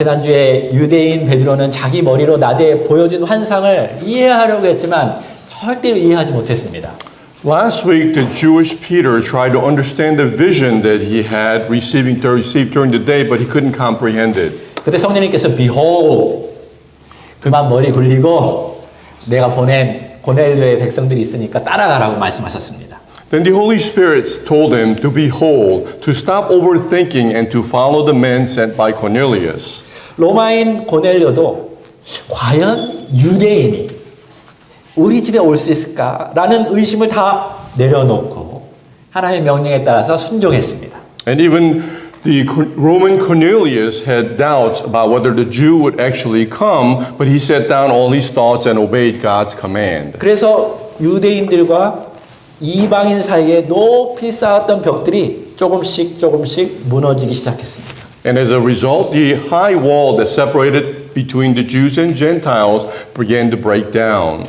지난주에 유대인 베드로는 자기 머리로 낮에 보여준 환상을 이해하려고 했지만 절대로 이해하지 못했습니다. Last week, the Jewish Peter tried to understand the vision that he had received during the day, but he couldn't comprehend it. 그때 성령님께서 Behold, 그만 머리 굴리고 내가 보낸 고넬료의 백성들이 있으니까 따라가라고 말씀하셨습니다. Then the Holy Spirit told him to behold, to stop overthinking and to follow the men sent by Cornelius. 로마인 고넬료도 과연 유대인이 우리 집에 올 수 있을까라는 의심을 다 내려놓고 하나님의 명령에 따라서 순종했습니다. And even the Roman Cornelius had doubts about whether the Jew would actually come, but he set down all his thoughts and obeyed God's command. 그래서 유대인들과 이방인 사이에 높이 쌓았던 벽들이 조금씩 무너지기 시작했습니다. And as a result, the high wall that separated between the Jews and Gentiles began to break down.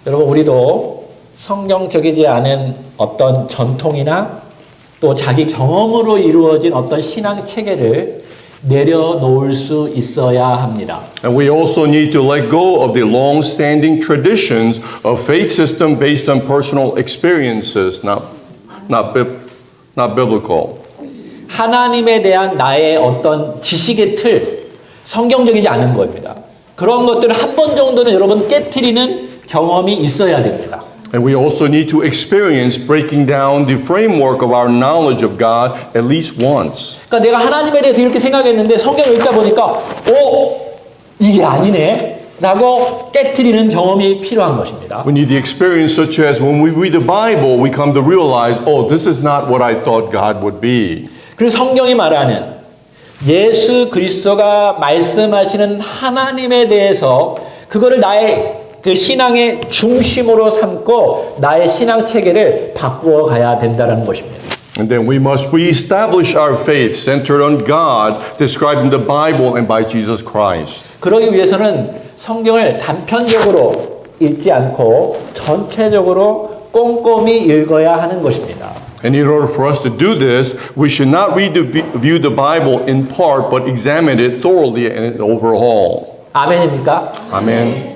여러분, 우리도 성경적이지 않은 어떤 전통이나 또 자기 경험으로 이루어진 어떤 신앙 체계를 내려놓을 수 있어야 합니다. And we also need to let go of the long-standing traditions of faith system based on personal experiences, not biblical. 하나님에 대한 나의 어떤 지식의 틀, 성경적이지 않은 겁니다. 그런 것들을 한 번 정도는 여러분 깨트리는 경험이 있어야 됩니다. And we also need to experience breaking down the framework of our knowledge of God at least once. 그러니까 내가 하나님에 대해서 이렇게 생각했는데 성경을 읽다 보니까 이게 아니네 라고 깨트리는 경험이 필요한 것입니다. We need the experience such as when we read the Bible, we come to realize, this is not what I thought God would be. 그리고 성경이 말하는 예수 그리스도가 말씀하시는 하나님에 대해서 그거를 나의 그 신앙의 중심으로 삼고 나의 신앙 체계를 바꾸어 가야 된다는 것입니다. And then we must reestablish our faith centered on God described in the Bible and by Jesus Christ. 그러기 위해서는 성경을 단편적으로 읽지 않고 전체적으로 꼼꼼히 읽어야 하는 것입니다. And in order for us to do this, we should not view the Bible in part, but examine it thoroughly and overhaul. 아멘입니까? Amen.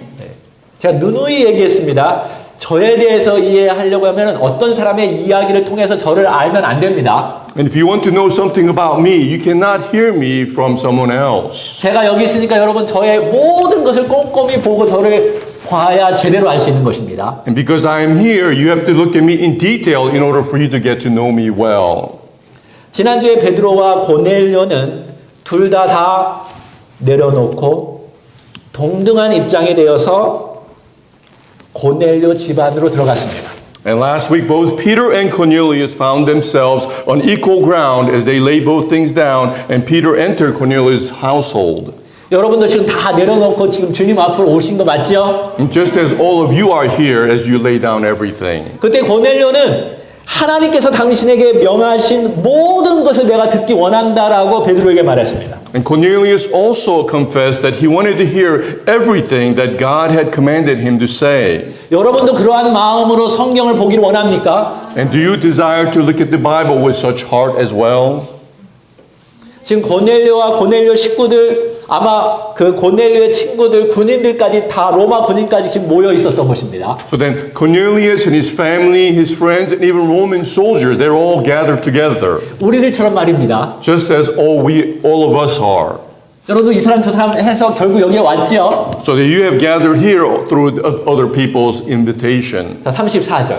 제가 누누이 얘기했습니다. 저에 대해서 이해하려고 하면 어떤 사람의 이야기를 통해서 저를 알면 안 됩니다. And if you want to know something about me, you cannot hear me from someone else. 제가 여기 있으니까 여러분 저의 모든 것을 꼼꼼히 보고 저를 봐야 제대로 알 수 있는 것입니다. And because I am here, you have to look at me in detail in order for you to get to know me well. 지난주에 베드로와 고넬료는 둘 다 내려놓고 동등한 입장이 되어서 고넬료 집안으로 들어갔습니다. And last week, both Peter and Cornelius found themselves on equal ground as they laid both things down, and Peter entered Cornelius' household. 여러분도 지금 다 내려놓고 지금 주님 앞으로 오신 거 맞죠? And just as all of you are here as you lay down everything. 그때 고넬료는 하나님께서 당신에게 명하신 모든 것을 내가 듣기 원한다라고 베드로에게 말했습니다. And Cornelius also confessed that he wanted to hear everything that God had commanded him to say. 여러분도 그러한 마음으로 성경을 보기를 원합니까? And do you desire to look at the Bible with such heart as well? 지금 고넬료와 고넬료 식구들 아마 그 고넬료의 친구들 군인들까지 다 로마 군인까지 지금 모여 있었던 것입니다. So then Cornelius and his family, his friends, and even Roman soldiers, they're all gathered together. 우리들처럼 말입니다. Just as all of us are. 여러분도 이 사람 저 사람 해서 결국 여기에 왔지요. So that you have gathered here through other people's invitation. 자, 34절.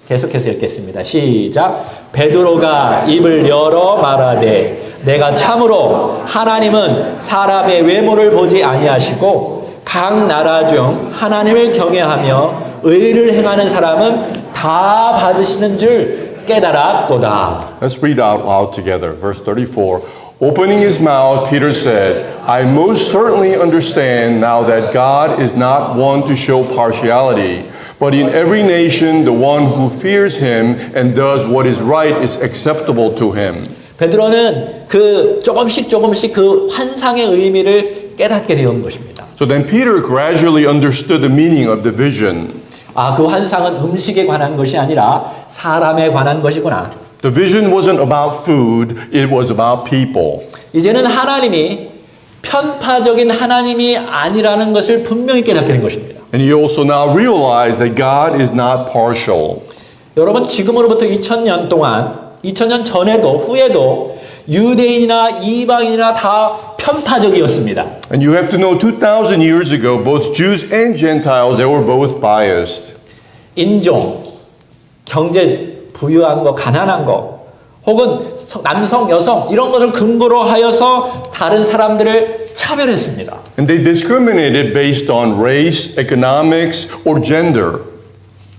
계속해서 읽겠습니다. 시작. 베드로가 입을 열어 말하되 내가 참으로 하나님은 사람의 외모를 보지 아니하시고 각 나라 중 하나님을 경외하며 의를 행하는 사람은 다 받으시는 줄 깨달았도다. Let's read out loud together. Verse 34. Opening his mouth, Peter said, I most certainly understand now that God is not one to show partiality, but in every nation the one who fears him and does what is right is acceptable to him. 베드로는 그 조금씩 그 환상의 의미를 깨닫게 되는 것입니다. So then Peter gradually understood the meaning of the vision. 그 환상은 음식에 관한 것이 아니라 사람에 관한 것이구나. The vision wasn't about food, it was about people. 이제는 하나님이 편파적인 하나님이 아니라는 것을 분명히 깨닫게 된 것입니다. And he also now realized that God is not partial. 여러분 지금으로부터 2000년 동안 2000년 전에도 후에도 유대인이나 이방인이나 다 편파적이었습니다. And you have to know 2,000 years ago, both Jews and Gentiles, they were both biased. 인종, 경제 부유한 거, 가난한 거, 혹은 남성, 여성 이런 것을 근거로 하여서 다른 사람들을 차별했습니다. And they discriminated based on race, economics, or gender.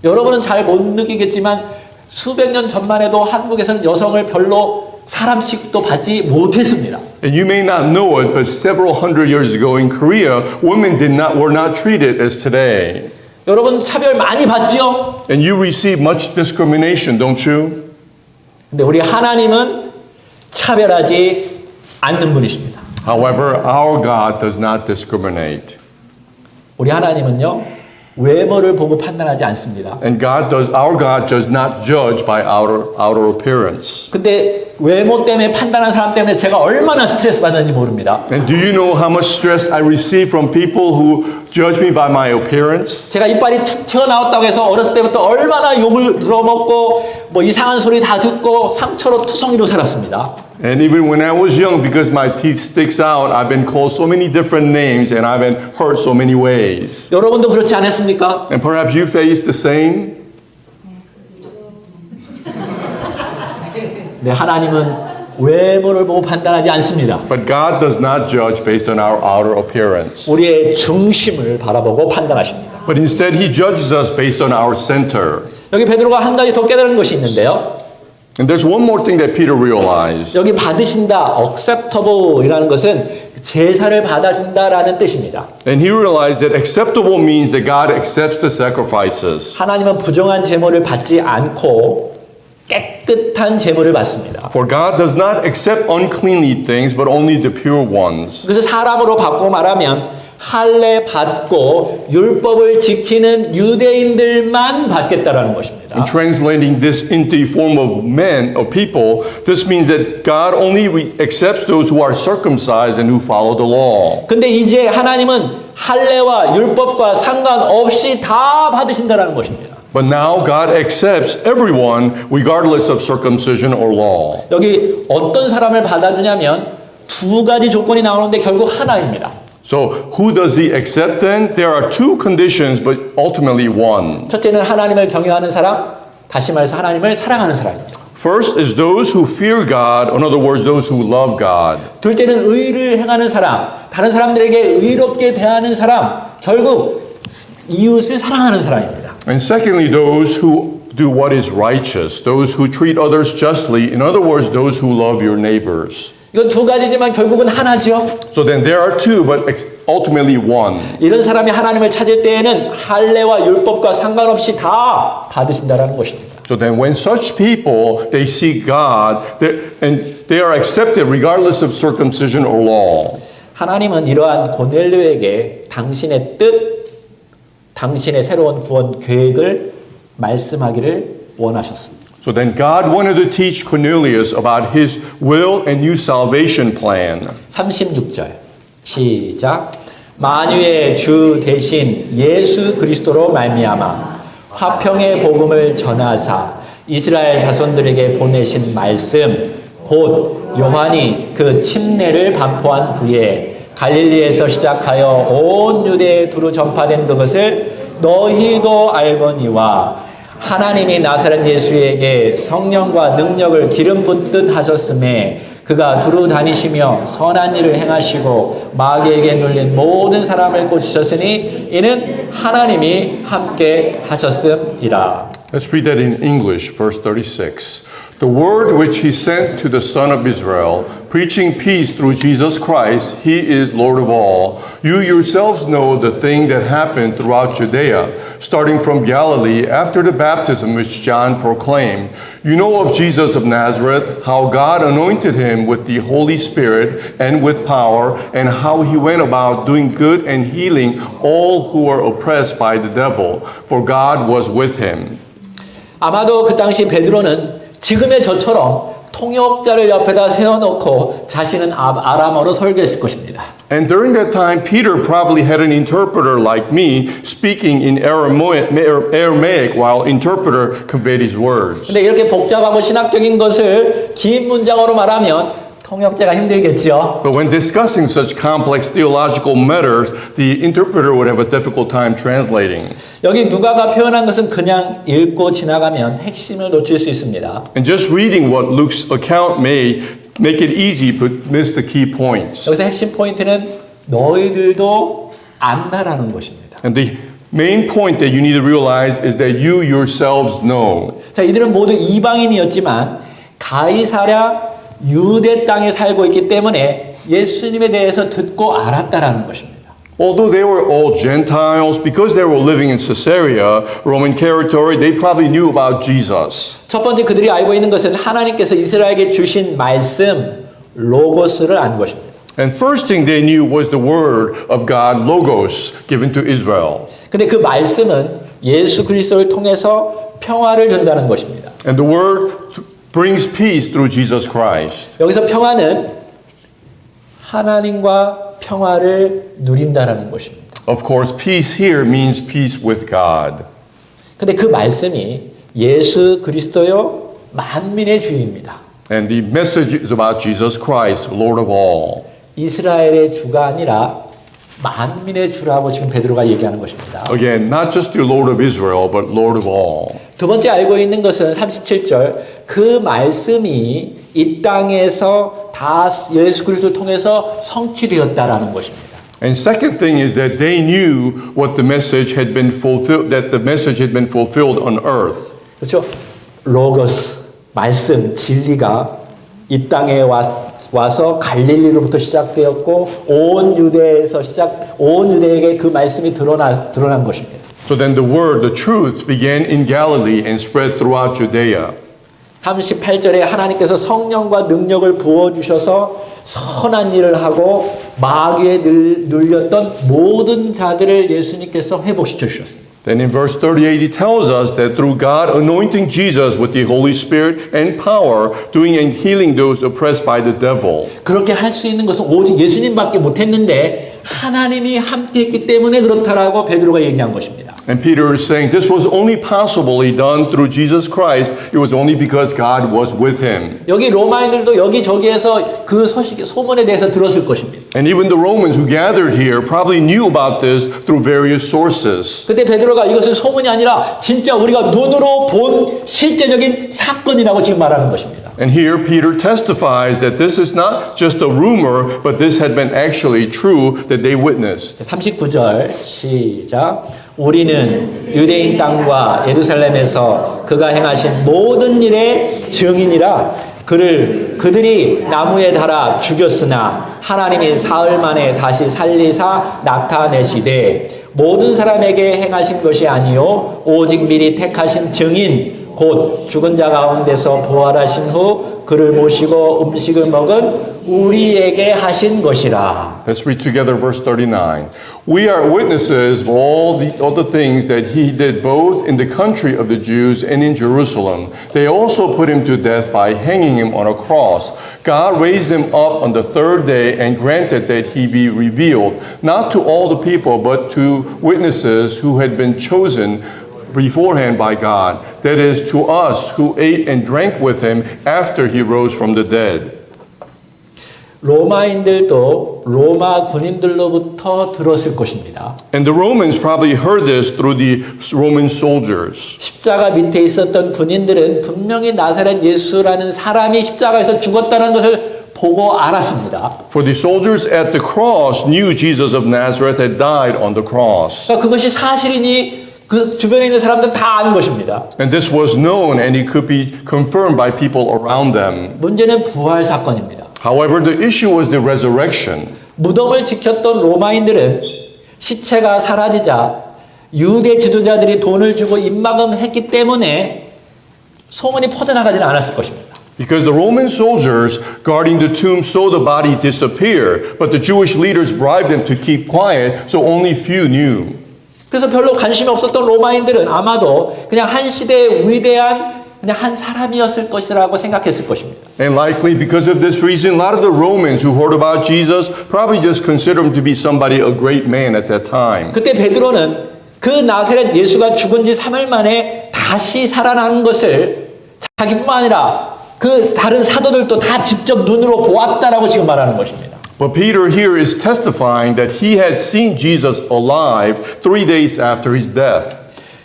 여러분은 잘 못 느끼겠지만 수백 년 전만 해도 한국에서는 여성을 별로 사람 취급도 받지 못했습니다. And you may not know it, but several hundred years ago in Korea, women were not treated as today. 여러분 차별 많이 받지요? And you receive much discrimination, don't you? 근데 우리 하나님은 차별하지 않는 분이십니다. However, our God does not discriminate. 우리 하나님은요 외모를 보고 판단하지 않습니다. And our God does not judge by outer appearance. 근데 외모 때문에 판단한 사람 때문에 제가 얼마나 스트레스 받는지 모릅니다. And do you know how much stress I receive from people who judge me by my appearance? 제가 이빨이 툭 튀어나왔다고 해서 어렸을 때부터 얼마나 욕을 들어먹고 뭐 이상한 소리 다 듣고 상처로 투성이로 살았습니다. And even when I was young, because my teeth sticks out, I've been called so many different names and I've been hurt so many ways. 여러분도 그렇지 않았습니까? And perhaps you face the same. 네, 하나님은 외모를 보고 판단하지 않습니다. But God does not judge based on our outer appearance. 우리의 중심을 바라보고 판단하십니다. But instead, He judges us based on our center. 여기 베드로가 한 가지 더 깨달은 것이 있는데요. And there's one more thing that Peter realized. 여기 받으신다, acceptable이라는 것은 제사를 받아준다라는 뜻입니다. And he realized that acceptable means that God accepts the sacrifices. 하나님은 부정한 제물을 받지 않고 깨끗한 제물을 받습니다. For God does not accept uncleanly things, but only the pure ones. 그래서 사람으로 바꾸고 말하면 할례 받고 율법을 지키는 유대인들만 받겠다라는 것입니다. In translating this into the form of men, of people, this means that God only accepts those who are circumcised and who follow the law. 근데 이제 하나님은 할례와 율법과 상관없이 다 받으신다라는 것입니다. But now God accepts everyone regardless of circumcision or law. 여기 어떤 사람을 받아주냐면 두 가지 조건이 나오는데 결국 하나입니다. So who does he accept then? There are two conditions, but ultimately one. 첫째는 하나님을 경외하는 사람, 다시 말해서 하나님을 사랑하는 사람입니다. First is those who fear God, in other words, those who love God. 둘째는 의를 행하는 사람, 다른 사람들에게 의롭게 대하는 사람, 결국 이웃을 사랑하는 사람입니다. And secondly, those who do what is righteous, those who treat others justly, in other words, those who love your neighbors. 이건 두 가지지만 결국은 하나지요. So then there are two, but ultimately one. 이런 사람이 하나님을 찾을 때에는 할례와 율법과 상관없이 다 받으신다라는 것입니다. So then when such people, they seek God, and they are accepted regardless of circumcision or law. 하나님은 이러한 고넬료에게 당신의 뜻, 당신의 새로운 구원 계획을 말씀하기를 원하셨습니다. So then God wanted to teach Cornelius about his will and new salvation plan. 36절 시작. 만유의 주 대신 예수 그리스도로 말미암아 화평의 복음을 전하사 이스라엘 자손들에게 보내신 말씀 곧 요한이 그 침례를 반포한 후에 갈릴리에서 시작하여 온 유대에 두루 전파된 그것을 너희도 알거니와 하나님이 나사렛 예수에게 성령과 능력을 기름 붓듯 하셨음에 그가 두루 다니시며 선한 일을 행하시고 마귀에게 눌린 모든 사람을 고치셨으니 이는 하나님이 함께 하셨음이라. Let's read that in English, verse 36. The word which he sent to the son of Israel, preaching peace through Jesus Christ, he is Lord of all. You yourselves know the thing that happened throughout Judea, starting from Galilee after the baptism which John proclaimed. You know of Jesus of Nazareth, how God anointed him with the Holy Spirit and with power, and how he went about doing good and healing all who were oppressed by the devil, for God was with him. 아마도 그 당시 베드로는 지금의 저처럼 통역자를 옆에다 세워놓고 자신은 아람어로 설교했을 것입니다. And during that time, Peter probably had an interpreter like me speaking in Aramaic while interpreter conveyed his words. 근데 이렇게 복잡하고 신학적인 것을 긴 문장으로 말하면 통역자가 힘들겠죠. But when discussing such complex theological matters, the interpreter would have a difficult time translating. 여기 누가가 표현한 것은 그냥 읽고 지나가면 핵심을 놓칠 수 있습니다. And just reading what Luke's account may make it easy but miss the key points. 여기서 핵심 포인트는 너희들도 안다라는 것입니다. And the main point that you need to realize is that you yourselves know. 자, 이들은 모두 이방인이었지만 가이사랴 유대 땅에 살고 있기 때문에 예수님에 대해서 듣고 알았다라는 것입니다. Although they were all Gentiles, because they were living in Caesarea, Roman territory, they probably knew about Jesus. 첫 번째 그들이 알고 있는 것은 하나님께서 이스라엘에게 주신 말씀 로고스를 안 것입니다. And first thing they knew was the word of God, Logos, given to Israel. 근데 그 말씀은 예수 그리스도를 통해서 평화를 준다는 것입니다. And the word brings peace through Jesus Christ. 여기서 평화는 하나님과 평화를 누린다라는 것입니다. Of course, peace here means peace with God. 근데 그 말씀이 예수 그리스도요 만민의 주입니다. And the message is about Jesus Christ, Lord of all. 이스라엘의 주가 아니라 만민의 주라고 지금 베드로가 얘기하는 것입니다. Again, not just the Lord of Israel, but Lord of all. 두 번째 알고 있는 것은 37절 그 말씀이 이 땅에서 다 예수 그리스도를 통해서 성취되었다라는 것입니다. And second thing is that they knew what the message had been fulfilled, that the message had been fulfilled on earth. 그렇죠? 로고스 말씀 진리가 이 땅에 와서 갈릴리로부터 시작되었고 온 유대에게 그 말씀이 드러난 것입니다. So then the word, the truth, began in Galilee and spread throughout Judea. 38절에 하나님께서 성령과 능력을 부어주셔서 선한 일을 하고 마귀에 눌렸던 모든 자들을 예수님께서 회복시켜 주셨습니다. Then in verse 38 he tells us that through God anointing Jesus with the Holy Spirit and power, doing and healing those oppressed by the devil. 그렇게 할 수 있는 것은 오직 예수님밖에 못했는데 하나님이 함께했기 때문에 그렇다라고 베드로가 얘기한 것입니다. And Peter is saying this was only possibly done through Jesus Christ. It was only because God was with him. 여기 로마인들도 여기저기에서 그 소문에 대해서 들었을 것입니다. And even the Romans who gathered here probably knew about this through various sources. 그때 베드로가 이것은 소문이 아니라 진짜 우리가 눈으로 본 실제적인 사건이라고 지금 말하는 것입니다. And here Peter testifies that this is not just a rumor, but this had been actually true that they witnessed. 39절 시작. 우리는 유대인 땅과 예루살렘에서 그가 행하신 모든 일의 증인이라 그들이 나무에 달아 죽였으나 하나님이 사흘 만에 다시 살리사 나타내시되 모든 사람에게 행하신 것이 아니요 오직 미리 택하신 증인 곧 죽은 자 가운데서 부활하신 후 그를 모시고 음식을 먹은 우리에게 하신 것이라. Let's read together verse 39. We are witnesses of all the things that he did both in the country of the Jews and in Jerusalem. They also put him to death by hanging him on a cross. God raised him up on the third day and granted that he be revealed, not to all the people, but to witnesses who had been chosen beforehand by God, that is, to us who ate and drank with him after he rose from the dead. 로마인들도 로마 군인들로부터 들었을 것입니다. And the Romans probably heard this through the Roman soldiers. 십자가 밑에 있었던 군인들은 분명히 나사렛 예수라는 사람이 십자가에서 죽었다는 것을 보고 알았습니다. For the soldiers at the cross knew Jesus of Nazareth had died on the cross. 그러니까 그것이 사실이니 그 주변에 있는 사람들은 다 아는 것입니다. And this was known and it could be confirmed by people around them. 문제는 부활 사건입니다. However, the issue was the resurrection. 무덤을 지켰던 로마인들은 시체가 사라지자 유대 지도자들이 돈을 주고 입막음했기 때문에 소문이 퍼져나가지는 않았을 것입니다. Because the Roman soldiers guarding the tomb saw the body disappear, but the Jewish leaders bribed them to keep quiet, so only few knew. 그래서 별로 관심이 없었던 로마인들은 아마도 그냥 한 시대의 위대한 그냥 한 사람이었을 것이라고 생각했을 것입니다. And likely because of this reason, a lot of the Romans who heard about Jesus probably just considered him to be somebody, a great man at that time. 그때 베드로는 그 나사렛 예수가 죽은 지 3일 만에 다시 살아난 것을 자기뿐만 아니라 그 다른 사도들도 다 직접 눈으로 보았다라고 지금 말하는 것입니다. But Peter here is testifying that he had seen Jesus alive 3 days after his death.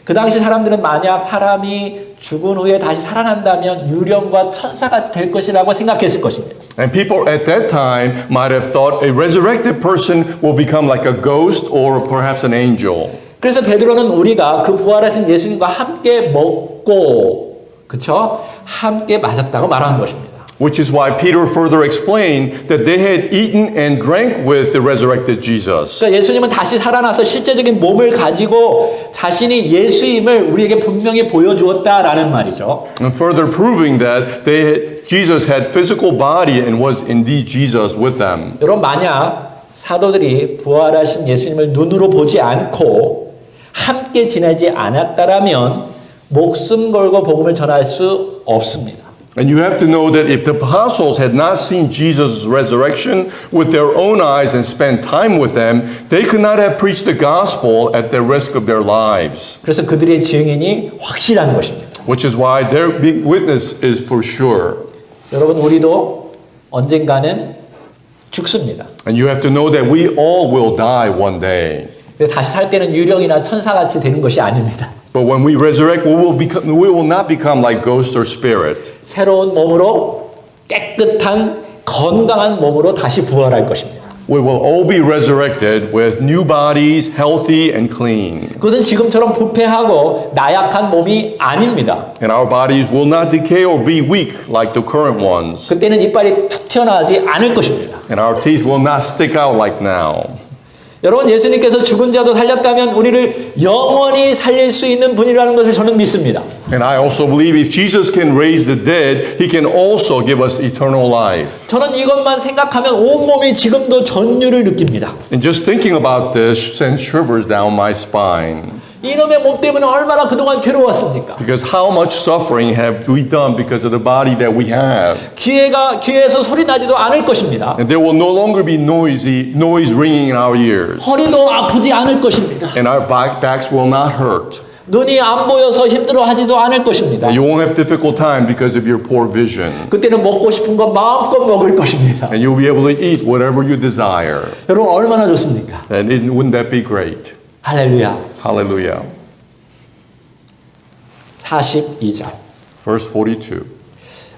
그 당시 사람들은 만약 사람이 죽은 후에 다시 살아난다면 유령과 천사가 될 것이라고 생각했을 것입니다. And people at that time might have thought a resurrected person will become like a ghost or perhaps an angel. 그래서 베드로는 우리가 그 부활하신 예수님과 함께 먹고 그렇죠? 함께 마셨다고 말하는 것입니다. Which is why Peter further explained that they had eaten and drank with the resurrected Jesus. 그러니까 예수님은 다시 살아나서 실제적인 몸을 가지고 자신이 예수임을 우리에게 분명히 보여주었다라는 말이죠. And further proving that Jesus had physical body and was indeed Jesus with them. 여러분 만약 사도들이 부활하신 예수님을 눈으로 보지 않고 함께 지내지 않았다라면 목숨 걸고 복음을 전할 수 없습니다. And you have to know that if the apostles had not seen Jesus' resurrection with their own eyes and spent time with them, they could not have preached the gospel at the risk of their lives. 그래서 그들의 증인이 확실한 것입니다. Which is why their big witness is for sure. 여러분 우리도 언젠가는 죽습니다. And you have to know that we all will die one day. 다시 살 때는 유령이나 천사같이 되는 것이 아닙니다. But when we resurrect, we will not become like ghost or spirit. 새로운 몸으로 깨끗한 건강한 몸으로 다시 부활할 것입니다. We will all be resurrected with new bodies, healthy and clean. 그것은 지금처럼 부패하고 나약한 몸이 아닙니다. And our bodies will not decay or be weak like the current ones. 그때는 이빨이 툭 튀어나오지 않을 것입니다. And our teeth will not stick out like now. 여러분 예수님께서 죽은 자도 살렸다면 우리를 영원히 살릴 수 있는 분이라는 것을 저는 믿습니다. And I also believe if Jesus can raise the dead, he can also give us eternal life. 저는 이것만 생각하면 온몸이 지금도 전율을 느낍니다. And just thinking about this sends shivers down my spine. 이놈의 몸 때문에 얼마나 그동안 괴로웠습니까? Because how much suffering have we done because of the body that we have? 귀에서 소리 나지도 않을 것입니다. And there will no longer be noise ringing in our ears. 허리도 아프지 않을 것입니다. And our backs will not hurt. 눈이 안 보여서 힘들어하지도 않을 것입니다. And you won't have difficult time because of your poor vision. 그때는 먹고 싶은 거 마음껏 먹을 것입니다. And you'll be able to eat whatever you desire. 여러분 얼마나 좋습니까? And wouldn't that be great? 할렐루야. Hallelujah. 42절. Verse 42.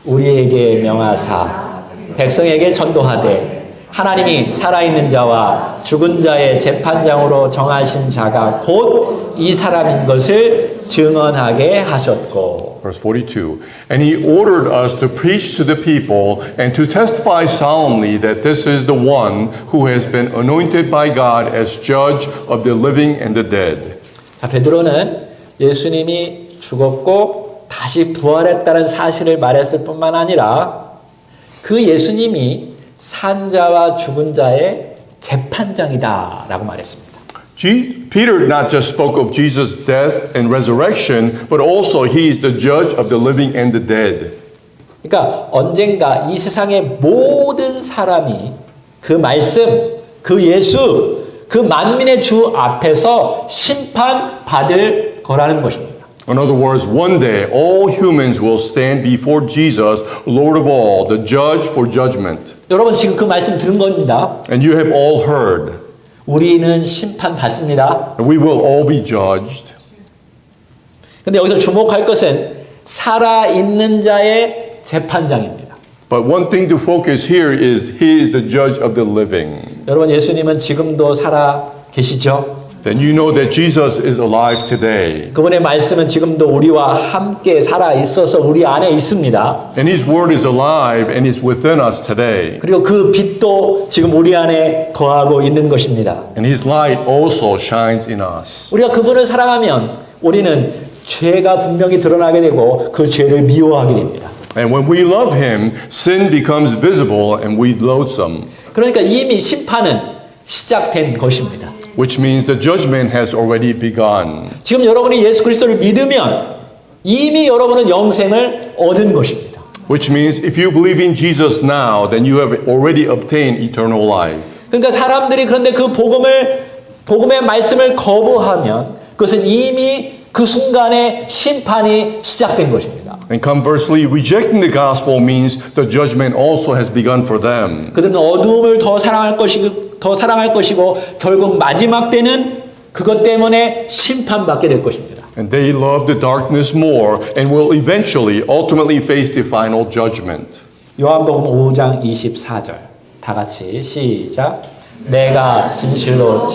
우리에게 명하사 백성에게 전도하되 하나님이 살아있는 자와 죽은 자의 재판장으로 정하신 자가 곧 이 사람인 것을 증언하게 하셨고. Verse 42. And he ordered us to preach to the people and to testify solemnly that this is the one who has been anointed by God as judge of the living and the dead. 자, 베드로는 예수님이 죽었고 다시 부활했다는 사실을 말했을 뿐만 아니라 그 예수님이 산 자와 죽은 자의 재판장이다라고 말했습니다. Peter not just spoke of Jesus' death and resurrection, but also he is the judge of the living and the dead. 그러니까 언젠가 이 세상의 모든 사람이 그 말씀, 그 예수, 그 만민의 주 앞에서 심판받을 거라는 것입니다. In other words, one day all humans will stand before Jesus, Lord of all, the judge for judgment. 여러분 지금 그 말씀 들은 겁니다. And you have all heard. 우리는 심판받습니다. And we will all be judged. 근데 여기서 주목할 것은 살아있는 자의 재판장입니다. But one thing to focus here is he is the judge of the living. 여러분 예수님은 지금도 살아 계시죠? Then you know that Jesus is alive today. 그분의 말씀은 지금도 우리와 함께 살아 있어서 우리 안에 있습니다. And his word is alive and is within us today. 그리고 그 빛도 지금 우리 안에 거하고 있는 것입니다. And his light also shines in us. 우리가 그분을 사랑하면 우리는 죄가 분명히 드러나게 되고 그 죄를 미워하게 됩니다. And when we love him, sin becomes visible and we loathsome. 그러니까 이미 심판은 시작된 것입니다. Which means the judgment has already begun. 지금 여러분이 예수 그리스도를 믿으면 이미 여러분은 영생을 얻은 것입니다. Which means if you believe in Jesus now, then you have already obtained eternal life. 그러니까 사람들이 그런데 그 복음의 말씀을 거부하면 그것은 이미 그 순간에 심판이 시작된 것입니다. And conversely, rejecting the gospel means the judgment also has begun for them. 그들은 어두움을 더 사랑할 것이고 결국 마지막 때는 그것 때문에 심판받게 될 것입니다. And they love the darkness more and will ultimately face the final judgment. 요한복음 5장 24절 다 같이 시작. 내가 진실로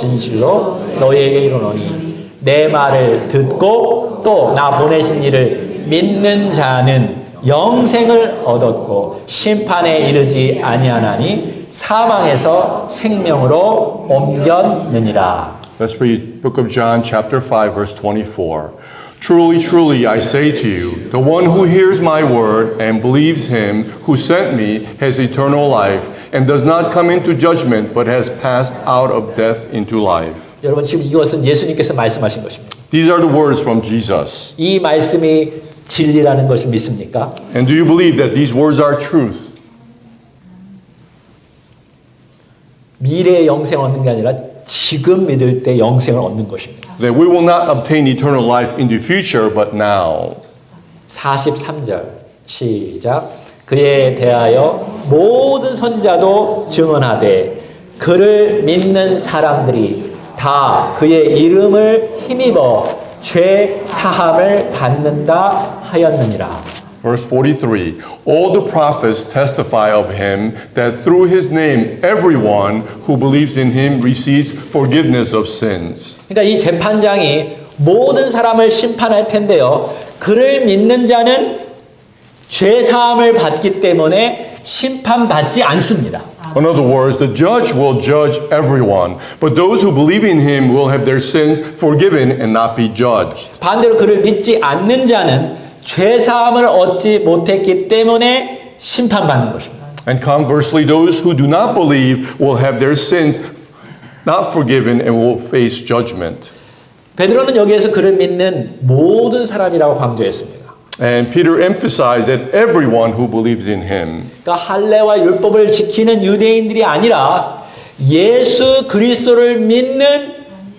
너희에게 이르노니 내 말을 듣고 또 나 보내신 이를 믿는 자는 영생을 얻었고 심판에 이르지 아니하나니 사망에서 생명으로 옮겼느니라. Let's read Book of John chapter 5 verse 24. Truly, truly, I say to you, the one who hears my word and believes him who sent me has eternal life and does not come into judgment but has passed out of death into life. 여러분 지금 이것은 예수님께서 말씀하신 것입니다. These are the words from Jesus. 이 말씀이 진리라는 것을 믿습니까? And do you believe that these words are truth? 미래의 영생 얻는 게 아니라 지금 믿을 때 영생을 얻는 것입니다. That we will not obtain eternal life in the future but now. 43절 시작. 그에 대하여 모든 선지자도 증언하되 그를 믿는 사람들이 다 그의 이름을 힘입어 죄 사함을 받는다 하였느니라. Verse 43, all the prophets testify of him that through his name everyone who believes in him receives forgiveness of sins. 그러니까 이 재판장이 모든 사람을 심판할 텐데요. 그를 믿는 자는 죄 사함을 받기 때문에 심판받지 않습니다. In other words, the judge will judge everyone, but those who believe in him will have their sins forgiven and not be judged. 반대로 그를 믿지 않는 자는 죄 사함을 얻지 못했기 때문에 심판받는 것입니다. And conversely, those who do not believe will have their sins not forgiven and will face judgment. 베드로는 여기에서 그를 믿는 모든 사람이라고 강조했습니다. And Peter emphasized that everyone who believes in him. 그러니까 할례와 율법을 지키는 유대인들이 아니라 예수 그리스도를 믿는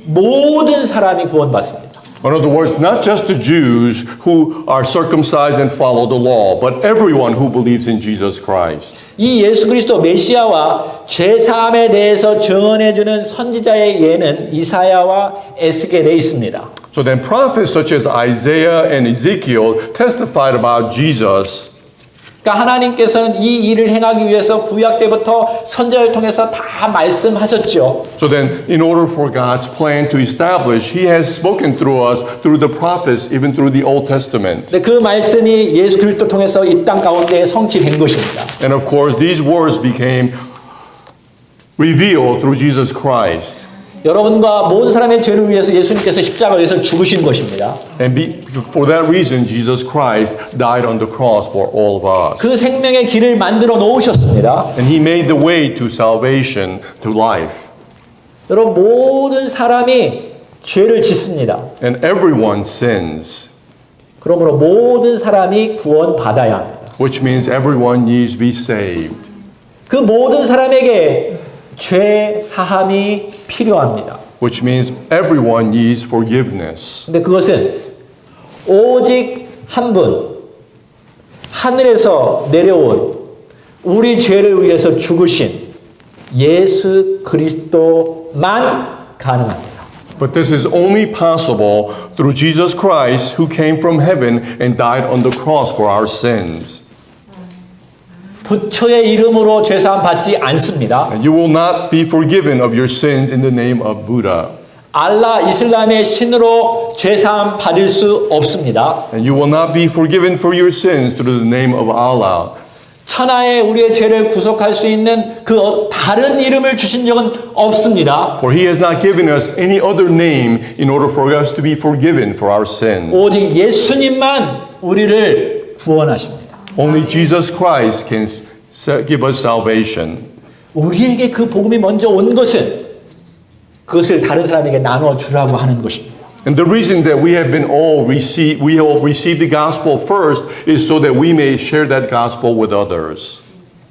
모든 사람이 구원받습니다. In other words, not just the Jews who are circumcised and follow the law, but everyone who believes in Jesus Christ. 이 예수 그리스도 메시아와 죄 사함에 대해서 증언해주는 선지자의 예는 이사야와 에스겔에 있습니다. So then prophets such as Isaiah and Ezekiel testified about Jesus. 그러니까 하나님께서는 이 일을 행하기 위해서 구약 때부터 선지자를 통해서 다 말씀하셨죠. So then in order for God's plan to establish, he has spoken through us, through the prophets, even through the Old Testament. 근데 그 말씀이 예수 그리스도 통해서 이 땅 가운데 성취된 것입니다. And of course, these words became revealed through Jesus Christ. 여러분과 모든 사람의 죄를 위해서 예수님께서 십자가에서 죽으신 것입니다. And for that reason, Jesus Christ died on the cross for all of us. 그 생명의 길을 만들어 놓으셨습니다. And he made the way to salvation, to life. 여러분 모든 사람이 죄를 짓습니다. And everyone sins, 그러므로 모든 사람이 구원받아야 합니다. which means everyone needs to be saved. 그 모든 사람에게 죄 사함이 필요합니다. Which means everyone needs forgiveness. 근데 그것은 오직 한 분, 하늘에서 내려온 우리 죄를 위해서 죽으신 예수 그리스도만 가능합니다. But this is only possible through Jesus Christ who came from heaven and died on the cross for our sins. 부처의 이름으로 죄사함 받지 않습니다. And you will not be forgiven of your sins in the name of Buddha. 알라 이슬람의 신으로 죄사함 받을 수 없습니다. And you will not be forgiven for your sins through the name of Allah. 천하에 우리의 죄를 구속할 수 있는 그 다른 이름을 주신 적은 없습니다. For he has not given us any other name in order for us to be forgiven for our sins. 오직 예수님만 우리를 구원하십니다. Only Jesus Christ can give us salvation. 우리에게 그 복음이 먼저 온 것은 그것을 다른 사람에게 나눠 주라고 하는 것입니다. And the reason that we have received the gospel first is so that we may share that gospel with others.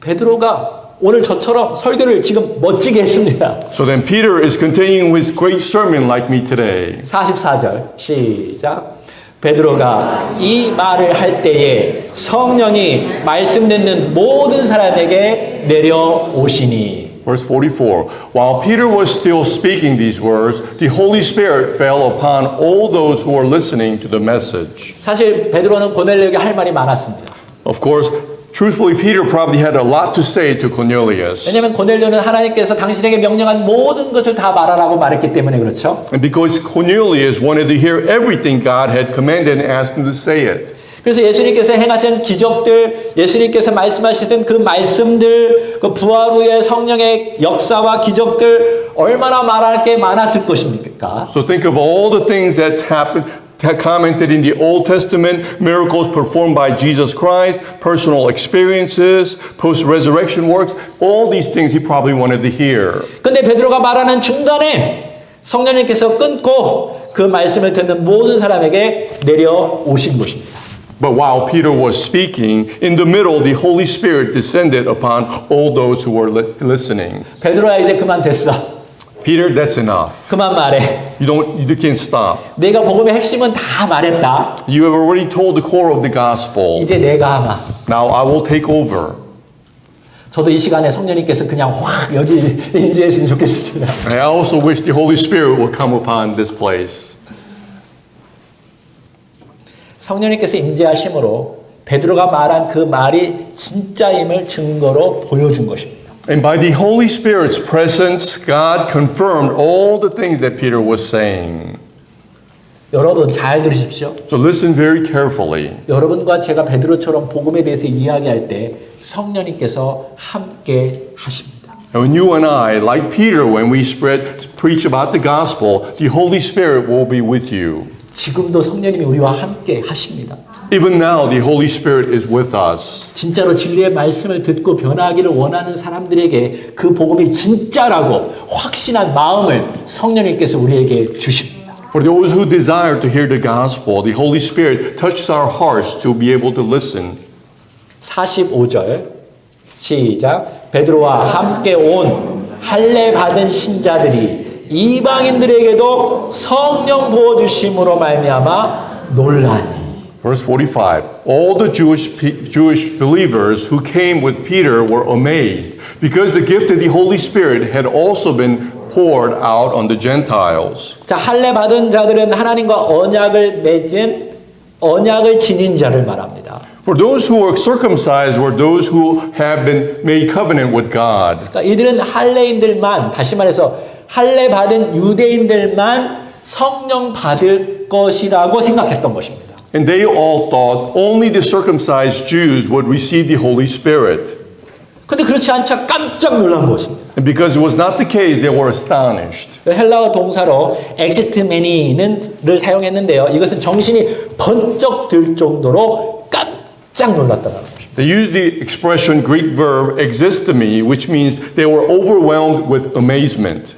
베드로가 오늘 저처럼 설교를 지금 멋지게 했습니다. So then Peter is continuing his great sermon like me today. 44절 시작. 베드로가 이 말을 할 때에 성령이 말씀 듣는 모든 사람에게 내려오시니. Verse 44, while Peter was still speaking these words, the Holy Spirit fell upon all those who were listening to the message. 사실 베드로는 고넬료에게 할 말이 많았습니다. Of course, truthfully, Peter probably had a lot to say to Cornelius. 왜냐하면 고넬료는 하나님께서 당신에게 명령한 모든 것을 다 말하라고 말했기 때문에 그렇죠. And because Cornelius wanted to hear everything God had commanded and asked him to say it. 그래서 예수님께서 행하신 기적들, 예수님께서 말씀하시던 그 말씀들, 그 부활 후의 성령의 역사와 기적들 얼마나 말할 게 많았을 것입니까? So think of all the things that happened, commented in the Old Testament, miracles performed by Jesus Christ, personal experiences, post-resurrection works, all these things he probably wanted to hear. 근데 베드로가 말하는 중간에 성령님께서 끊고 그 말씀을 듣는 모든 사람에게 내려오신 것입니다. But while Peter was speaking, in the middle, the Holy Spirit descended upon all those who were listening. 베드로야 이제 그만 됐어. Peter, that's enough. 그만 말해. You can't stop. 내가 복음의 핵심은 다 말했다. You have already told the core of the gospel. 이제 내가 하마. Now I will take over. 저도 이 시간에 성령님께서 그냥 확 여기 임재했으면 좋겠습니다. I also wish the Holy Spirit would come upon this place. 성령님께서 임재하심으로 베드로가 말한 그 말이 진짜임을 증거로 보여준 것입니다. And by the Holy Spirit's presence, God confirmed all the things that Peter was saying. 여러분 잘 들으십시오. So listen very carefully. 여러분과 제가 베드로처럼 복음에 대해서 이야기할 때 성령님께서 함께 하십니다. And when you and I, like Peter, when we preach about the gospel, the Holy Spirit will be with you. 지금도 성령님이 우리와 함께 하십니다. Even now, the Holy Spirit is with us. 진짜로 진리의 말씀을 듣고 변화하기를 원하는 사람들에게 그 복음이 진짜라고 확신한 마음을 성령님께서 우리에게 주십니다. For those who desire to hear the gospel, the Holy Spirit touches our hearts to be able to listen. 45절 시작. 베드로와 함께 온 할례 받은 신자들이 이방인들에게도 성령 부어 주심으로 말미암아 놀라니. Verse 45. All the Jewish believers who came with Peter were amazed because the gift of the Holy Spirit had also been poured out on the Gentiles. 자, 할례 받은 자들은 하나님과 언약을 지닌 자를 말합니다. For those who were circumcised were those who have been made covenant with God. 그러니까 이들은 할례인들만, 다시 말해서 할례 받은 유대인들만 성령 받을 것이라고 생각했던 것입니다. And they all thought only the circumcised Jews would receive the Holy Spirit. 근데 그렇지 않자 깜짝 놀란 것입니다. And because it was not the case, they were astonished. 헬라어 동사로 엑시트메니를 사용했는데요. 이것은 정신이 번쩍 들 정도로 깜짝 놀랐다는 것입니다. They used the expression Greek verb existemi, which means they were overwhelmed with amazement.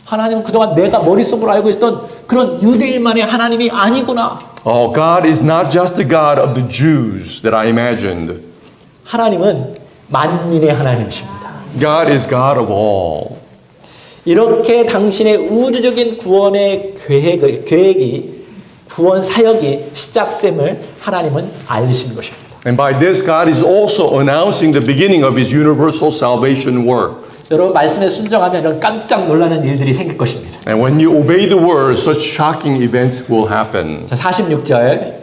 하나님은 그동안 내가 머릿속으로 알고 있던 그런 유대인만의 하나님이 아니구나. Oh, God is not just the God of the Jews that I imagined. 하나님은 만민의 하나님이십니다. God is God of all. 이렇게 당신의 우주적인 구원의 계획이 구원 사역이 시작됨을 하나님은 알리신 것입니다. And by this, God is also announcing the beginning of His universal salvation work. 여러분 말씀에 순종하면 이런 깜짝 놀라는 일들이 생길 것입니다. And when you obey the word, such shocking events will happen. 자, 46절.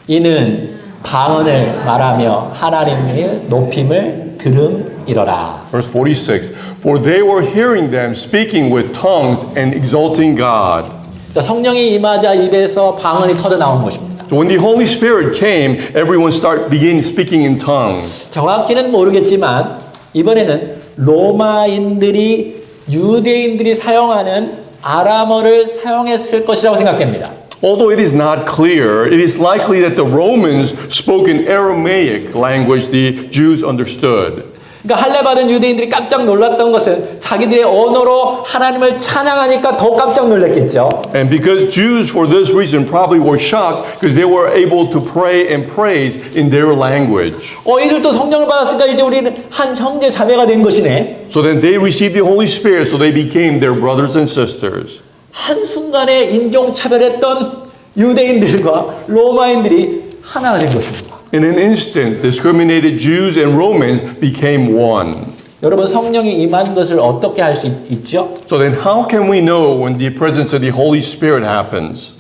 이는 방언을 말하며 하나님의 높임을 들음이러라. Verse 46. For they were hearing them speaking with tongues and exalting God. 자, 성령이 임하자 입에서 방언이 터져 나온 것입니다. So when the Holy Spirit came, everyone began speaking in tongues. 정확히는 모르겠지만 이번에는 로마인들이 유대인들이 사용하는 아람어를 사용했을 것이라고 생각됩니다. Although it is not clear, it is likely that the Romans spoke an Aramaic language the Jews understood. 그러니까 할례 받은 유대인들이 깜짝 놀랐던 것은 자기들의 언어로 하나님을 찬양하니까 더 깜짝 놀랐겠죠. And because Jews, for this reason, probably were shocked because they were able to pray and praise in their language. 이들도 성령을 받았으니까 이제 우리는 한 형제 자매가 된 것이네. So then they received the Holy Spirit, so they became their brothers and sisters. 한순간에 인종차별했던 유대인들과 로마인들이 하나가 된 것입니다. In an instant, discriminated Jews and Romans became one. 여러분 성령이 임한 것을 어떻게 할 수 있죠? So then how can we know when the presence of the Holy Spirit happens?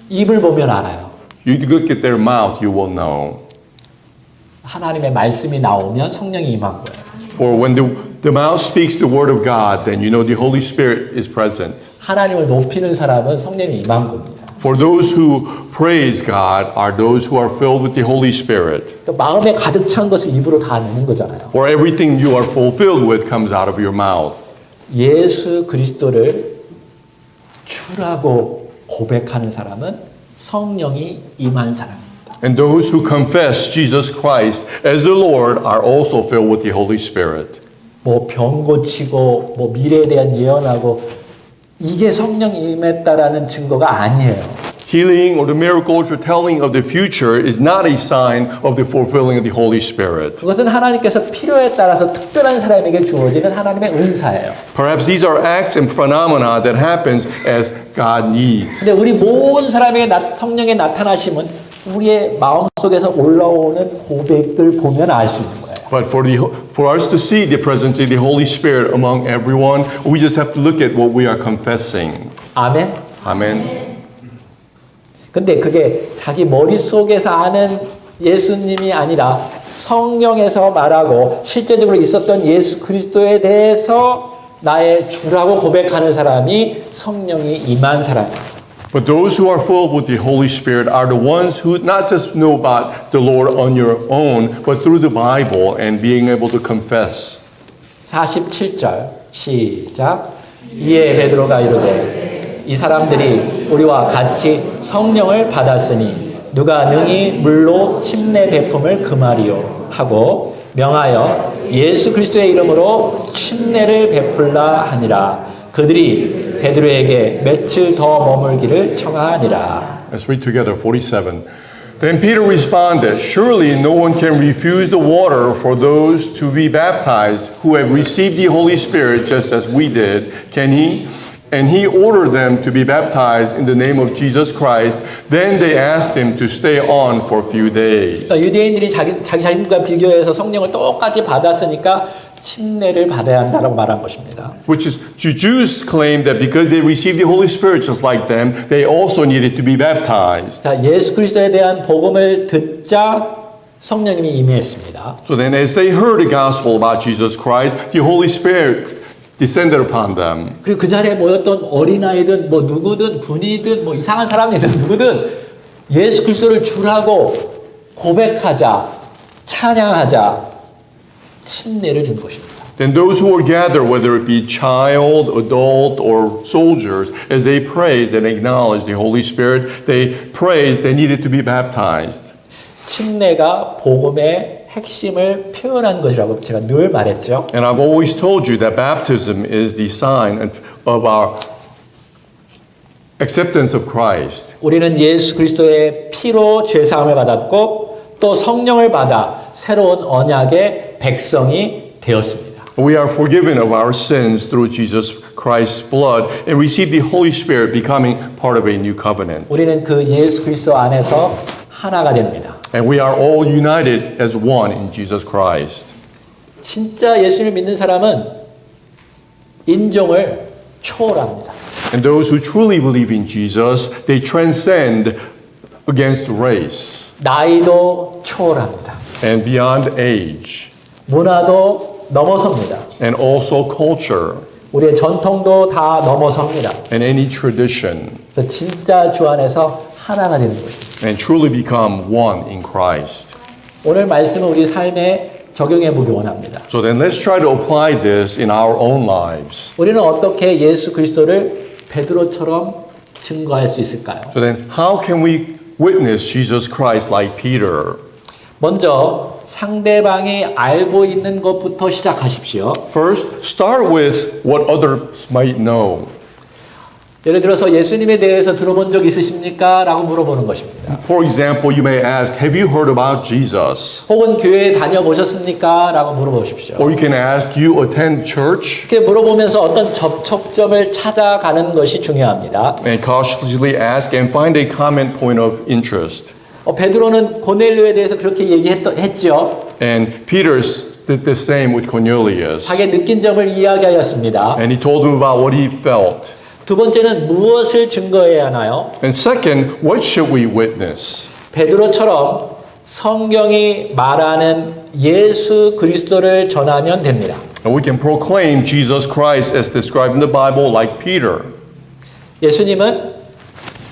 입을 보면 알아요. You look at their mouth, you will know. 하나님의 말씀이 나오면 성령이 임한 거예요. Or when the mouth speaks the word of God, then you know the Holy Spirit is present. 하나님을 높이는 사람은 성령이 임한 겁니다. For those who praise God are those who are filled with the Holy Spirit. 그러니까 마음에 가득 찬 것을 입으로 다 내는 거잖아요. For everything you are fulfilled with comes out of your mouth. 예수 그리스도를 주라고 고백하는 사람은 성령이 임한 사람입니다. And those who confess Jesus Christ as the Lord are also filled with the Holy Spirit. 뭐 병 고치고 뭐 미래에 대한 예언하고 이게 성령 임했다라는 증거가 아니에요. Healing or the miracles or telling of the future is not a sign of the fulfilling of the Holy Spirit. 그것은 하나님께서 필요에 따라서 특별한 사람에게 주어지는 하나님의 은사예요. Perhaps these are acts and phenomena that happens as God needs. 근데 우리 모든 사람에게 성령의 나타나심은 우리의 마음속에서 올라오는 고백들 보면 알 수 있는 거예요. But for us to see the presence of the Holy Spirit among everyone, we just have to look at what we are confessing. 아멘. Amen. 근데 그게 자기 머릿속에서 아는 예수님이 아니라 성령에서 말하고 실제적으로 있었던 예수 그리스도에 대해서 나의 주라고 고백하는 사람이 성령이 임한 사람입니다. But those who are filled with the Holy Spirit are the ones who not just know about the Lord on your own, but through the Bible and being able to confess. 47절 시작. 이에 베드로가 이르되 이 사람들이 우리와 같이 성령을 받았으니 누가 능히 물로 침례 베품을 금하리요 하고 명하여 예수 그리스도의 이름으로 침례를 베풀라 하니라. 그들이 베드로에게 며칠 더 머물기를 청하니라. Let's read together 47. Then Peter responded, Surely no one can refuse the water for those to be baptized who have received the Holy Spirit just as we did, can he? And he ordered them to be baptized in the name of Jesus Christ. Then they asked him to stay on for a few days. 그러니까 유대인들이 자기 자신과 비교해서 성령을 똑같이 받았으니까 침례를 받아야 한다고 말한 것입니다. Which is, Jews claim that because they received the Holy Spirit just like them, they also needed to be baptized. 자, 예수 그리스도에 대한 복음을 듣자 성령님이 임했습니다. So then as they heard the gospel about Jesus Christ, the Holy Spirit descended upon them. 그리고 그 자리에 모였던 어린아이든 뭐 누구든 군이든 뭐 이상한 사람이든 누구든 예수 그리스도를 주라고 고백하자, 찬양하자 침례를 준 것입니다. Then those who were gathered, whether it be child, adult, or soldiers, as they praised and acknowledged the Holy Spirit, they praised, they needed to be baptized. 침례가 복음의 핵심을 표현한 것이라고 제가 늘 말했죠. And I've always told you that baptism is the sign of our acceptance of Christ. 우리는 예수 그리스도의 피로 죄 사함을 받았고 또 성령을 받아 새로운 언약의 백성이 되었습니다. We are forgiven of our sins through Jesus Christ's blood and receive the Holy Spirit becoming part of a new covenant. 우리는 그 예수 그리스도 안에서 하나가 됩니다. And we are all united as one in Jesus Christ. 진짜 예수를 믿는 사람은 인종을 초월합니다. And those who truly believe in Jesus, they transcend against race 나이도 초월합니다. and beyond age 문화도 넘어섭니다. and also culture 우리의 전통도 다 넘어섭니다. and any tradition 그래서 진짜 주 안에서 하나가 되는 것입니다. and truly become one in Christ. 오늘 말씀은 우리 삶에 적용해 보기 원합니다. So then let's try to apply this in our own lives. 우리는 어떻게 예수 그리스도를 베드로처럼 증거할 수 있을까요? So then how can we witness Jesus Christ like Peter? 먼저 상대방이 알고 있는 것부터 시작하십시오. First, start with what others might know. 예를 들어서 예수님에 대해서 들어본 적 있으십니까? 라고 물어보는 것입니다. For example, you may ask, have you heard about Jesus? 혹은 교회에 다녀보셨습니까? 라고 물어보십시오. Or you can ask, do you attend church? 이렇게 물어보면서 어떤 접촉점을 찾아가는 것이 중요합니다. And cautiously ask and find a common point of interest. 베드로는 고넬료에 대해서 그렇게 얘기했죠. And Peter did the same with Cornelius. 자기의 느낀 점을 이야기하였습니다. And he told him about what he felt. 두 번째는 무엇을 증거해야 하나요? And second, what should we witness? 베드로처럼 성경이 말하는 예수 그리스도를 전하면 됩니다. And we can proclaim Jesus Christ as described in the Bible like Peter. 예수님은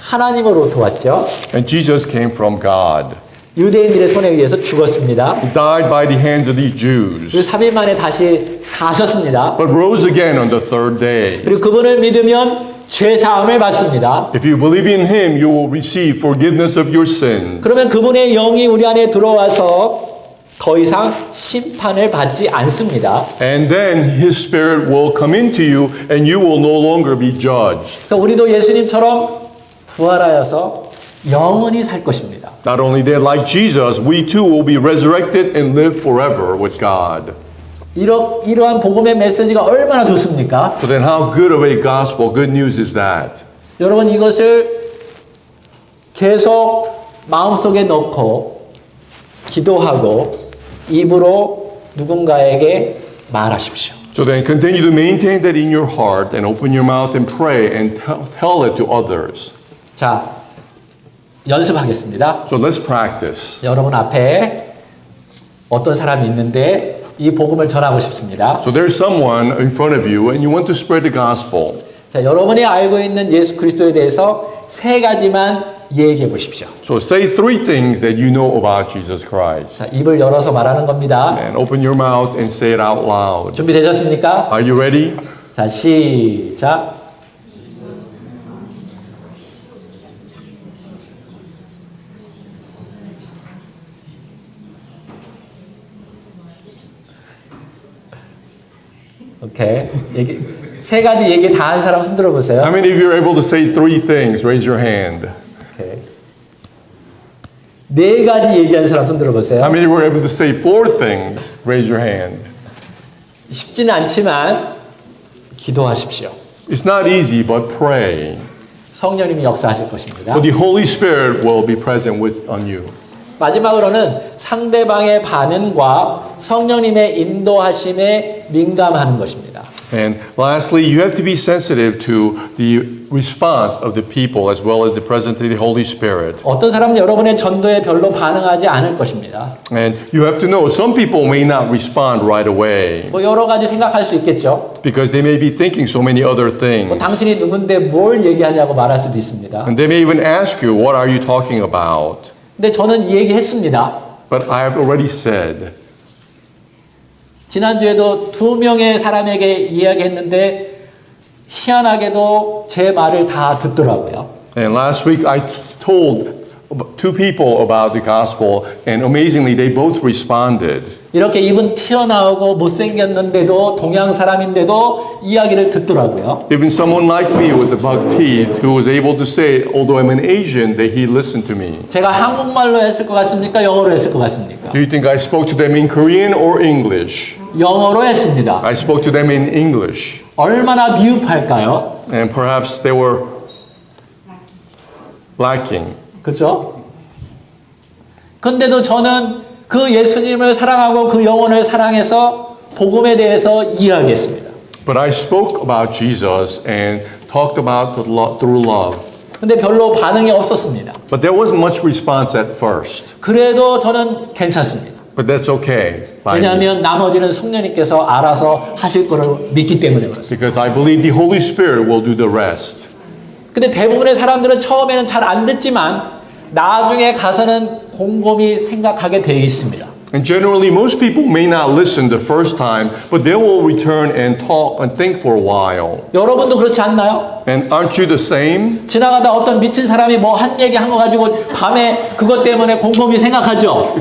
하나님으로부터 왔죠. And Jesus came from God. 유대인들의 손에 의해서 죽었습니다. He died by the hands of these Jews, 그리고 3일 만에 다시 사셨습니다. but rose again on the third day. 그리고 그분을 믿으면 죄 사함을 받습니다. If you believe in him, you will receive forgiveness of your sins. 그러면 그분의 영이 우리 안에 들어와서 더 이상 심판을 받지 않습니다. And then his spirit will come into you and you will no longer be judged. 그래서 우리도 예수님처럼 부활하여서 영원히 살 것입니다. Not only that, like Jesus, we too will be resurrected and live forever with God. 이러한 복음의 메시지가 얼마나 좋습니까? So then how good of a gospel, good news is that? 여러분 이것을 계속 마음속에 넣고 기도하고 입으로 누군가에게 말하십시오. So then continue to maintain that in your heart and open your mouth and pray and tell it to others. 자, 연습하겠습니다. So let's practice. 여러분 앞에 어떤 사람이 있는데 이 복음을 전하고 싶습니다. So there's someone in front of you and you want to spread the gospel. 자, 여러분이 알고 있는 예수 그리스도에 대해서 3가지만 얘기해 보십시오. So say 3 things that you know about Jesus Christ. 자, 입을 열어서 말하는 겁니다. And open your mouth and say it out loud. 준비되셨습니까? Are you ready? 자, 시작. 오케이. 3가지 얘기 다 한 사람 흔들어 보세요. How many of you are able to say 3 things? Raise your hand. 오케이. 4가지 얘기한 사람 흔들어 보세요. How many were able to say 4 things? Raise your hand. 쉽지는 않지만 기도하십시오. It's not easy, but pray. 성령님이 역사하실 것입니다. For the Holy Spirit will be present on you. 마지막으로는 상대방의 반응과 성령님의 인도하심에 민감하는 것입니다. And lastly, you have to be sensitive to the response of the people as well as the presence of the Holy Spirit. 어떤 사람은 여러분의 전도에 별로 반응하지 않을 것입니다. And you have to know some people may not respond right away 뭐 여러 가지 생각할 수 있겠죠. because they may be thinking so many other things. 당신이 누군데 뭘 얘기하냐고 말할 수도 있습니다. And they may even ask you, what are you talking about? 근데 저는 이 얘기했습니다. But I have already said. 지난주에도 2명의 사람에게 이야기했는데 희한하게도 제 말을 다 듣더라고요. And last week I told 2 people about the gospel and amazingly they both responded. 이렇게 입은 튀어나오고 못생겼는데도 동양 사람인데도 이야기를 듣더라고요. Even someone like me with the buck teeth who was able to say, although I'm an Asian, that he listened to me. 제가 한국말로 했을 것 같습니까? 영어로 했을 것 같습니까? Do you think I spoke to them in Korean or English? 영어로 했습니다. I spoke to them in English. 얼마나 미흡할까요? And perhaps they were lacking. 그렇죠? 근데도 저는 그 예수님을 사랑하고 그 영혼을 사랑해서 복음에 대해서 이야기했습니다. But I spoke about Jesus and talked about the through love. 근데 별로 반응이 없었습니다. But there wasn't much response at first. 그래도 저는 괜찮습니다. But that's okay. by me. 왜냐하면 나머지는 성령님께서 알아서 하실 거를 믿기 때문에 그렇습니다. Because I believe the Holy Spirit will do the rest. 근데 대부분의 사람들은 처음에는 잘 안 듣지만 나중에 가서는 곰곰이 생각하게 되어 있습니다. And generally, most people may not listen the first time, but they will return and talk and think for a while. 여러분도 그렇지 않나요? And aren't you the same? 지나가다 어떤 미친 사람이 뭐 한 얘기 한 거 가지고 밤에 그것 때문에 곰곰이 생각하죠.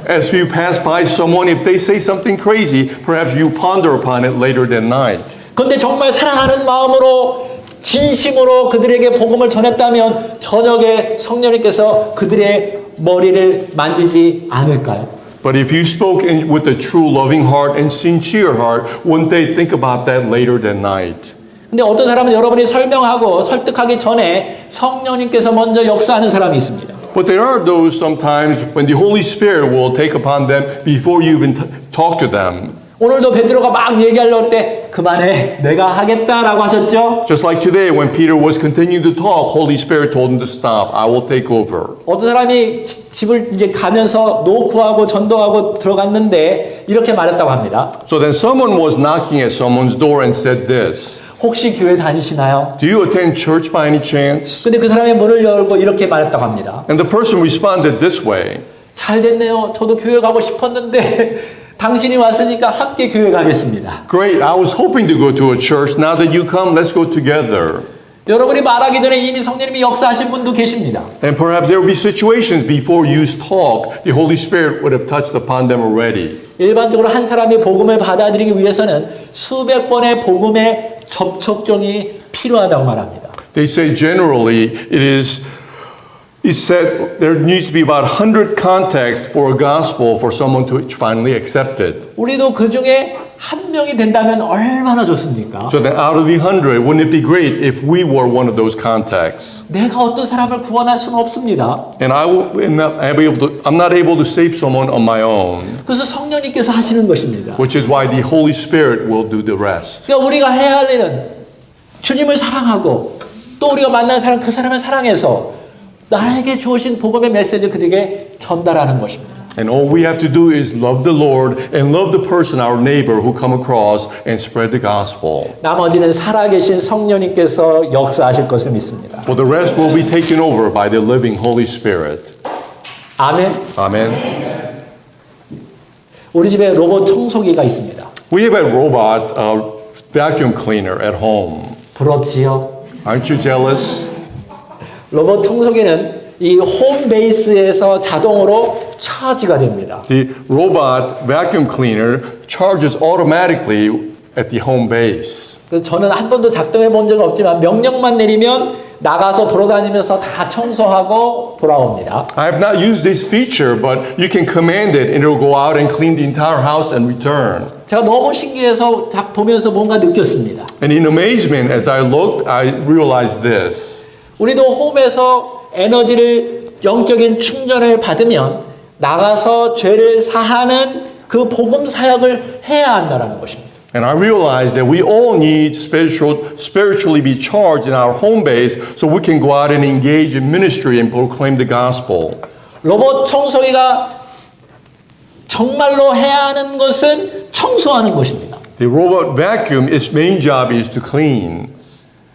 As you pass by someone, if they say something crazy, perhaps you ponder upon it later that night. 근데 정말 사랑하는 마음으로 진심으로 그들에게 복음을 전했다면 저녁에 성령님께서 그들의 머리를 만지지 않을까요? But if you spoke with a true loving heart and sincere heart, wouldn't they think about that later that night? 근데 어떤 사람은 여러분이 설명하고 설득하기 전에 성령님께서 먼저 역사하는 사람이 있습니다. But there are those sometimes when the Holy Spirit will take upon them before you even talk to them. 오늘도 베드로가 막 얘기하려고 때 그만해 내가 하겠다라고 하셨죠. Just like today when Peter was continuing to talk, Holy Spirit told him to stop. I will take over. 어떤 사람이 집을 이제 가면서 노크하고 전도하고 들어갔는데 이렇게 말했다고 합니다. So then someone was knocking at someone's door and said this. 혹시 교회 다니시나요? Do you attend church by any chance? 근데 그 사람이 문을 열고 이렇게 말했다고 합니다. And the person responded this way. 잘 됐네요. 저도 교회 가고 싶었는데 당신이 왔으니까 함께 교회 가겠습니다. Great, I was hoping to go to a church. Now that you come, let's go together. 여러분이 말하기 전에 이미 성령님이 역사하신 분도 계십니다. And perhaps there will be situations before you talk, the Holy Spirit would have touched upon them already. 일반적으로 한 사람이 복음을 받아들이기 위해서는 수백 번의 복음의 접촉점이 필요하다고 말합니다. They say generally it's said there needs to be about 100 contacts for a gospel for someone to finally accept it. 우리도 그 중에 한 명이 된다면 얼마나 좋습니까? So then out of the 100, wouldn't it be great if we were one of those contacts? 내가 어떤 사람을 구원할 수는 없습니다. And I'm not able to save someone on my own, 그래서 성령님께서 하시는 것입니다. which is why the Holy Spirit will do the rest. 그러니까 우리가 해야 할 일은 주님을 사랑하고 또 우리가 만난 사람 그 사람을 사랑해서 나에게 주어진 복음의 메시지를 그들에게 전달하는 것입니다. And all we have to do is love the Lord and love the person, our neighbor, who come across and spread the gospel. 나머지는 살아계신 성령님께서 역사하실 것을 믿습니다. For the rest will be taken over by the living Holy Spirit. 아멘. Amen. 우리 집에 로봇 청소기가 있습니다. We have a robot vacuum cleaner at home. 부럽지요? Aren't you jealous? 로봇 청소기는 이 홈 베이스에서 자동으로 차지가 됩니다. The robot vacuum cleaner charges automatically at the home base. 그래서 저는 한 번도 작동해 본 적은 없지만 명령만 내리면 나가서 돌아다니면서 다 청소하고 돌아옵니다. I have not used this feature, but you can command it and it will go out and clean the entire house and return. 제가 너무 신기해서 보면서 뭔가 느꼈습니다. And in amazement, as I looked, I realized this. 우리도 홈에서 에너지를 영적인 충전을 받으면 나가서 죄를 사하는 그 복음 사역을 해야 한다는 것입니다. And I realized that we all need spiritually be charged in our home base so we can go out and engage in ministry and proclaim the gospel. 로봇 청소기가 정말로 해야 하는 것은 청소하는 것입니다. The robot vacuum, its main job is to clean.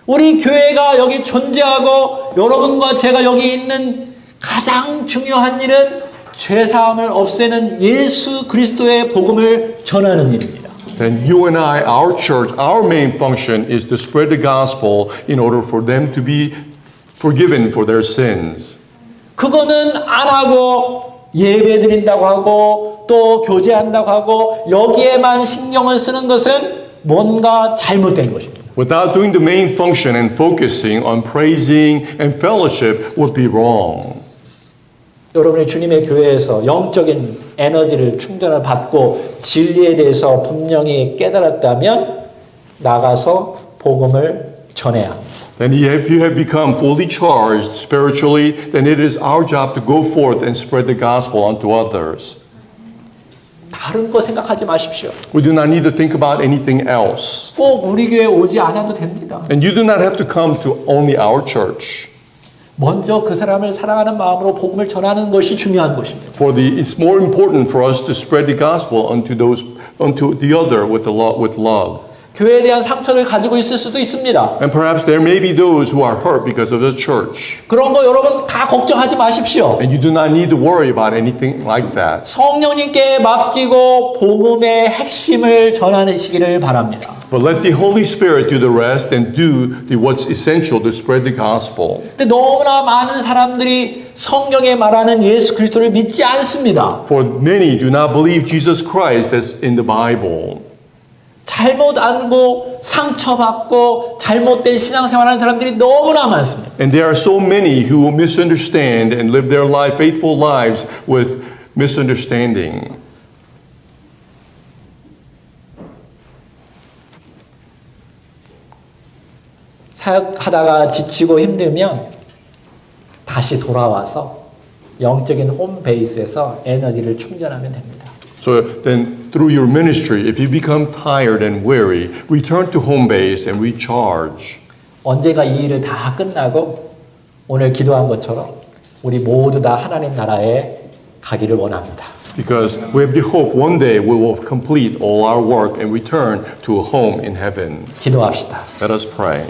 우리 교회가 여기 존재하고 여러분과 제가 여기 있는 가장 중요한 일은 죄사함을 없애는 예수 그리스도의 복음을 전하는 일입니다. Then you and I, our church, our main function is to spread the gospel in order for them to be forgiven for their sins. 그거는 안 하고 예배 드린다고 하고 또 교제한다고 하고 여기에만 신경을 쓰는 것은 뭔가 잘못된 것입니다. Without doing the main function and focusing on praising and fellowship would be wrong. 여러분이 주님의 교회에서 영적인 에너지를 충전을 받고 진리에 대해서 분명히 깨달았다면 나가서 복음을 전해야 합니다. Then if you have become fully charged spiritually, then it is our job to go forth and spread the gospel unto others. 다른 거 생각하지 마십시오. We do not need to think about anything else. 꼭 우리 교회 오지 않아도 됩니다. And you do not have to come to only our church. 먼저 그 사람을 사랑하는 마음으로 복음을 전하는 것이 중요한 것입니다. It's more important for us to spread the gospel unto the other with love. 교회에 대한 상처를 가지고 있을 수도 있습니다. And perhaps there may be those who are hurt because of the church. 그런 거 여러분 다 걱정하지 마십시오. And you do not need to worry about anything like that. 성령님께 맡기고 복음의 핵심을 전하시기를 바랍니다. But let the Holy Spirit do the rest and do what's essential to spread the gospel. 근데 너무나 많은 사람들이 성경에 말하는 예수 그리스도를 믿지 않습니다. For many do not believe Jesus Christ as in the Bible. 잘못 알고 상처받고 잘못된 신앙생활하는 사람들이 너무나 많습니다. And there are so many who misunderstand and live their life, faithful lives with misunderstanding. 사역하다가 지치고 힘들면 다시 돌아와서 영적인 홈베이스에서 에너지를 충전하면 됩니다. So then through your ministry, if you become tired and weary, return to home base and recharge. 언제가 이 일을 다 끝나고 오늘 기도한 것처럼 우리 모두 다 하나님 나라에 가기를 원합니다. Because we have the hope one day we will complete all our work and return to a home in heaven. 기도합시다. Let us pray.